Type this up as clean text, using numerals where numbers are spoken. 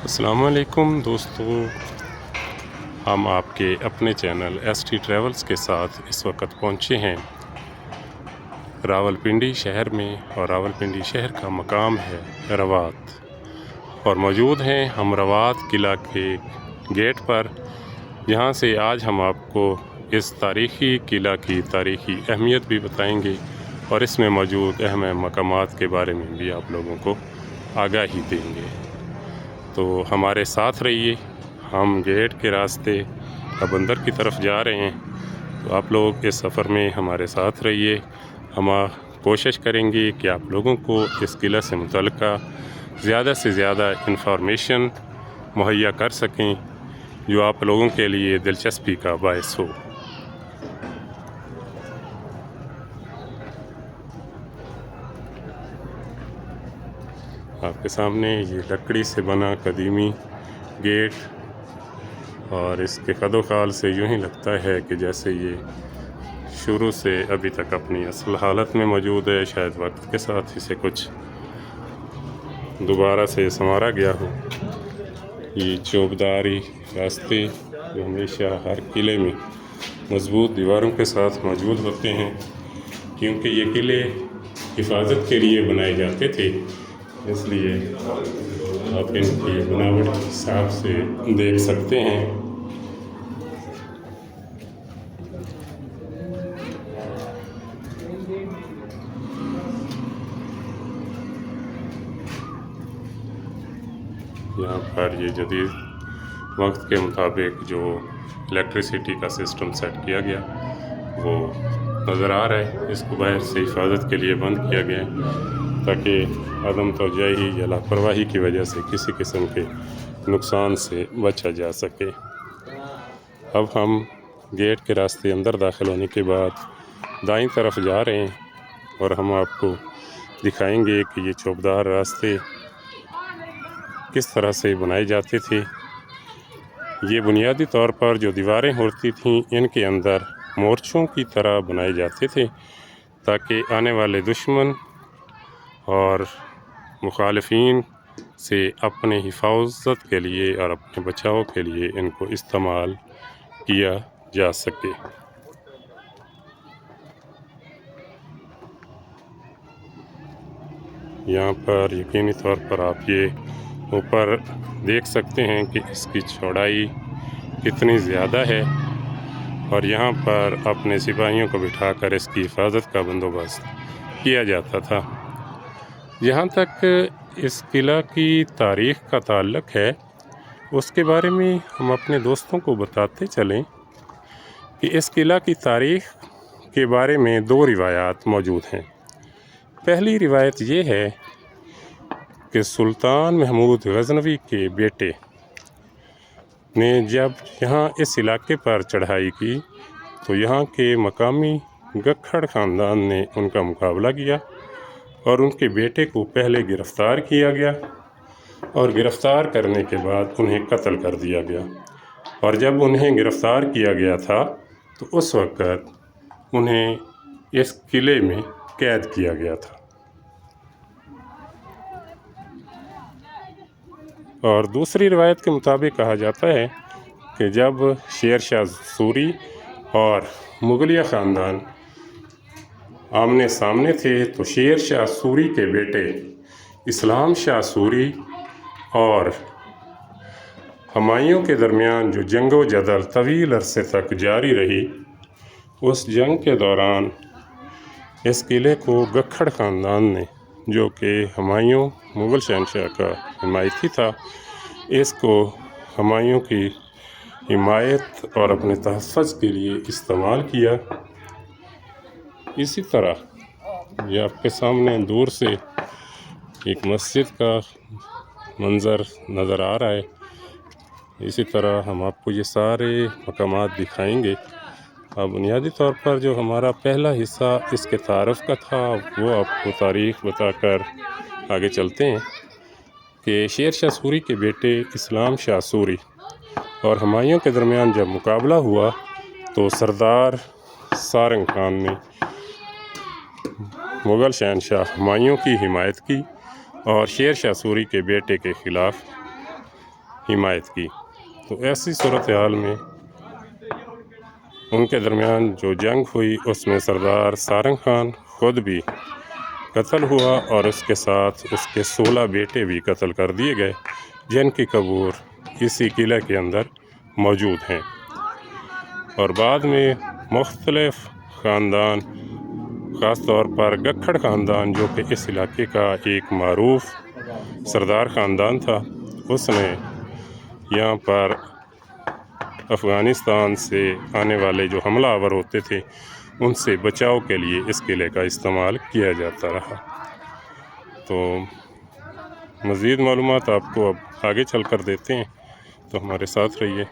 السلام علیکم دوستو، ہم آپ کے اپنے چینل ایس ٹی ٹریولز کے ساتھ اس وقت پہنچے ہیں راولپنڈی شہر میں، اور راولپنڈی شہر کا مقام ہے روات، اور موجود ہیں ہم روات قلعہ کے گیٹ پر، جہاں سے آج ہم آپ کو اس تاریخی قلعہ کی تاریخی اہمیت بھی بتائیں گے اور اس میں موجود اہم مقامات کے بارے میں بھی آپ لوگوں کو آگاہی دیں گے۔ تو ہمارے ساتھ رہیے، ہم گیٹ کے راستے اب اندر کی طرف جا رہے ہیں، تو آپ لوگ اس سفر میں ہمارے ساتھ رہیے۔ ہم کوشش کریں گے کہ آپ لوگوں کو اس قلعہ سے متعلقہ زیادہ سے زیادہ انفارمیشن مہیا کر سکیں جو آپ لوگوں کے لیے دلچسپی کا باعث ہو۔ آپ کے سامنے یہ لکڑی سے بنا قدیمی گیٹ، اور اس کے قد و قال سے یوں ہی لگتا ہے کہ جیسے یہ شروع سے ابھی تک اپنی اصل حالت میں موجود ہے، شاید وقت کے ساتھ اسے کچھ دوبارہ سے سنوارا گیا ہو۔ یہ چوبداری راستے جو ہمیشہ ہر قلعے میں مضبوط دیواروں کے ساتھ موجود ہوتے ہیں، کیونکہ یہ قلعے حفاظت کے لیے بنائے جاتے تھے، اس لیے آپ ان کی بناوٹ کے حساب سے دیکھ سکتے ہیں۔ یہاں پر یہ جدید وقت کے مطابق جو الیکٹریسٹی کا سسٹم سیٹ کیا گیا وہ نظر آ رہا ہے۔ اس کو باہر سے حفاظت کے لیے بند کیا گیا ہے تاکہ عدم توجہی یا لاپرواہی کی وجہ سے کسی قسم کے نقصان سے بچا جا سکے۔ اب ہم گیٹ کے راستے اندر داخل ہونے کے بعد دائیں طرف جا رہے ہیں، اور ہم آپ کو دکھائیں گے کہ یہ چوبدار راستے کس طرح سے بنائے جاتے تھے۔ یہ بنیادی طور پر جو دیواریں ہوتی تھیں ان کے اندر مورچوں کی طرح بنائے جاتے تھے تاکہ آنے والے دشمن اور مخالفین سے اپنے حفاظت کے لیے اور اپنے بچاؤ کے لیے ان کو استعمال کیا جا سکے۔ یہاں پر یقینی طور پر آپ یہ اوپر دیکھ سکتے ہیں کہ اس کی چوڑائی کتنی زیادہ ہے، اور یہاں پر اپنے سپاہیوں کو بٹھا کر اس کی حفاظت کا بندوبست کیا جاتا تھا۔ جہاں تک اس قلعہ کی تاریخ کا تعلق ہے، اس کے بارے میں ہم اپنے دوستوں کو بتاتے چلیں کہ اس قلعہ کی تاریخ کے بارے میں دو روایات موجود ہیں۔ پہلی روایت یہ ہے کہ سلطان محمود غزنوی کے بیٹے نے جب یہاں اس علاقے پر چڑھائی کی تو یہاں کے مقامی گکھڑ خاندان نے ان کا مقابلہ کیا، اور ان کے بیٹے کو پہلے گرفتار کیا گیا، اور گرفتار کرنے کے بعد انہیں قتل کر دیا گیا۔ اور جب انہیں گرفتار کیا گیا تھا تو اس وقت انہیں اس قلعے میں قید کیا گیا تھا۔ اور دوسری روایت کے مطابق کہا جاتا ہے کہ جب شیر شاہ سوری اور مغلیہ خاندان آمنے سامنے تھے تو شیر شاہ سوری کے بیٹے اسلام شاہ سوری اور ہمایوں کے درمیان جو جنگ و جدل طویل عرصے تک جاری رہی، اس جنگ کے دوران اس قلعے کو گکھڑ خاندان نے، جو کہ ہمایوں مغل شہنشاہ کا حمایتی تھا، اس کو ہمایوں کی حمایت اور اپنے تحفظ کے لیے استعمال کیا۔ اسی طرح یہ آپ کے سامنے دور سے ایک مسجد کا منظر نظر آ رہا ہے۔ اسی طرح ہم آپ کو یہ سارے مقامات دکھائیں گے۔ بنیادی طور پر جو ہمارا پہلا حصہ اس کے تعارف کا تھا وہ آپ کو تاریخ بتا کر آگے چلتے ہیں کہ شیر شاہ سوری کے بیٹے اسلام شاہ سوری اور ہمایوں کے درمیان جب مقابلہ ہوا تو سردار سارنگ خان نے مغل شہنشاہ ہمایوں کی حمایت کی اور شیر شاہ سوری کے بیٹے کے خلاف حمایت کی۔ تو ایسی صورتحال میں ان کے درمیان جو جنگ ہوئی اس میں سردار سارنگ خان خود بھی قتل ہوا اور اس کے ساتھ اس کے 16 بیٹے بھی قتل کر دیے گئے، جن کی قبور اسی قلعے کے اندر موجود ہیں۔ اور بعد میں مختلف خاندان، خاص طور پر گکھڑ خاندان جو کہ اس علاقے کا ایک معروف سردار خاندان تھا، اس نے یہاں پر افغانستان سے آنے والے جو حملہ آور ہوتے تھے ان سے بچاؤ کے لیے اس قلعے کا استعمال کیا جاتا رہا۔ تو مزید معلومات آپ کو اب آگے چل کر دیتے ہیں، تو ہمارے ساتھ رہیے۔